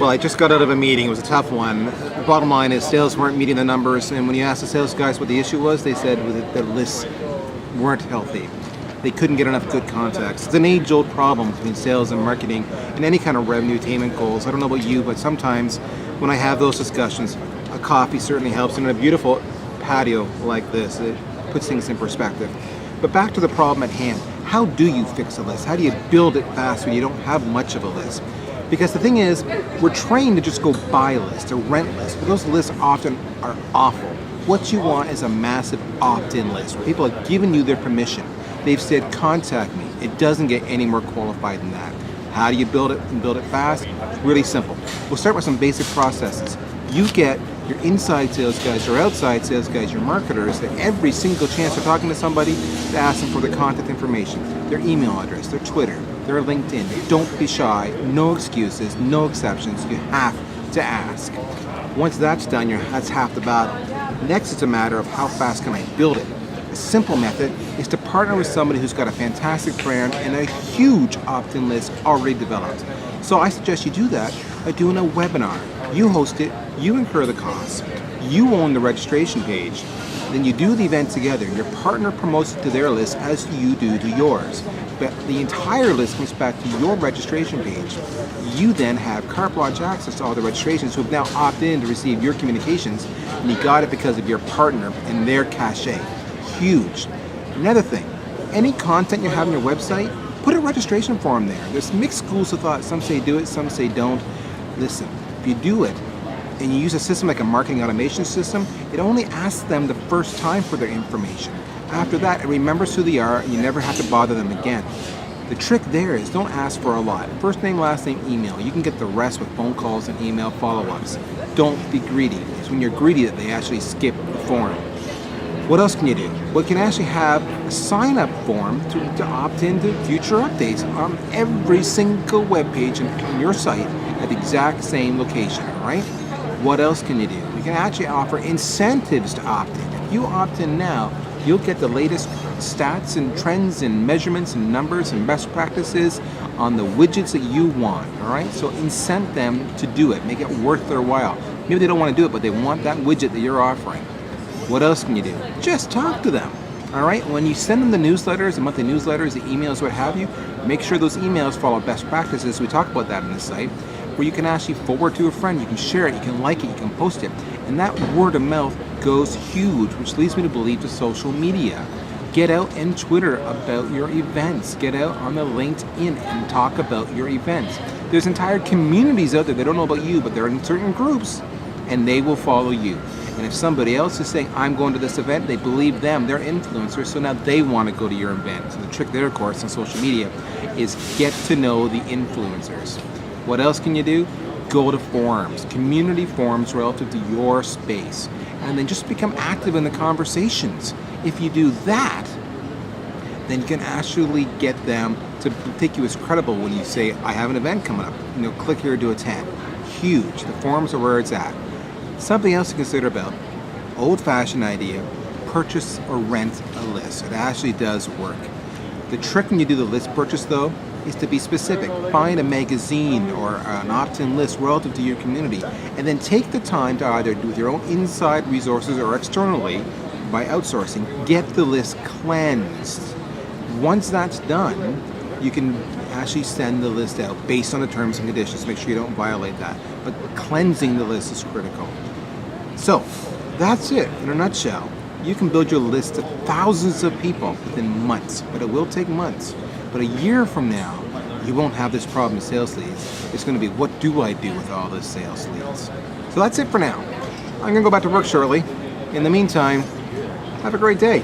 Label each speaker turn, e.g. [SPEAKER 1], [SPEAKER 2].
[SPEAKER 1] Well, I just got out of a meeting. It was a tough one. The bottom line is sales weren't meeting the numbers, and when you asked the sales guys what the issue was, they said that the lists weren't healthy. They couldn't get enough good contacts. It's an age-old problem between sales and marketing and any kind of revenue attainment goals. I don't know about you, but sometimes when I have those discussions, a coffee certainly helps, and a beautiful patio like this, it puts things in perspective. But back to the problem at hand. How do you fix a list? How do you build it fast when you don't have much of a list? Because the thing is, we're trained to just go buy lists or rent lists, but those lists often are awful. What you want is a massive opt-in list where people have given you their permission. They've said, contact me. It doesn't get any more qualified than that. How do you build it and build it fast? It's really simple. We'll start with some basic processes. You get your inside sales guys, your outside sales guys, your marketers, at every single chance they're talking to somebody, to ask them for their contact information, their email address, their Twitter, their LinkedIn. Don't be shy. No excuses, no exceptions. You have to ask. Once that's done, that's half the battle. Next, it's a matter of how fast can I build it. A simple method is to partner with somebody who's got a fantastic brand and a huge opt-in list already developed. So I suggest you do that by doing a webinar. You host it, you incur the costs, you own the registration page, then you do the event together. Your partner promotes it to their list as you do to yours. But the entire list comes back to your registration page. You then have carte blanche access to all the registrations who have now opted in to receive your communications, and you got it because of your partner and their cachet. Huge. Another thing, any content you have on your website, put a registration form there. There's mixed schools of thought. Some say do it, some say don't. Listen, if you do it and you use a system like a marketing automation system, it only asks them the first time for their information. After that, it remembers who they are and you never have to bother them again. The trick there is don't ask for a lot. First name, last name, email. You can get the rest with phone calls and email follow-ups. Don't be greedy. It's when you're greedy that they actually skip the form. What else can you do? Well, you can actually have a sign-up form to opt into future updates on every single web page on your site at the exact same location, all right? What else can you do? You can actually offer incentives to opt in. If you opt in now, you'll get the latest stats and trends and measurements and numbers and best practices on the widgets that you want, all right? So incent them to do it. Make it worth their while. Maybe they don't want to do it, but they want that widget that you're offering. What else can you do? Just talk to them, all right? When you send them the newsletters, the monthly newsletters, the emails, what have you, make sure those emails follow best practices. We talk about that on the site, where you can actually forward to a friend, you can share it, you can like it, you can post it. And that word of mouth goes huge, which leads me to believe to social media. Get out in Twitter about your events. Get out on the LinkedIn and talk about your events. There's entire communities out there that don't know about you, but they're in certain groups, and they will follow you. And if somebody else is saying, I'm going to this event, they believe them, they're influencers, so now they want to go to your event. So the trick there, of course, on social media is get to know the influencers. What else can you do? Go to forums, community forums relative to your space, and then just become active in the conversations. If you do that, then you can actually get them to take you as credible when you say, I have an event coming up. Click here to attend. Huge. The forums are where it's at. Something else to consider about, old-fashioned idea, purchase or rent a list. It actually does work. The trick when you do the list purchase, though, is to be specific. Find a magazine or an opt-in list relative to your community, and then take the time to either do with your own inside resources or externally by outsourcing, get the list cleansed. Once that's done, you can actually send the list out based on the terms and conditions. Make sure you don't violate that. But cleansing the list is critical. So, that's it in a nutshell. You can build your list to thousands of people within months, but it will take months. But a year from now, you won't have this problem with sales leads. It's going to be, what do I do with all those sales leads? So that's it for now. I'm going to go back to work shortly. In the meantime, have a great day.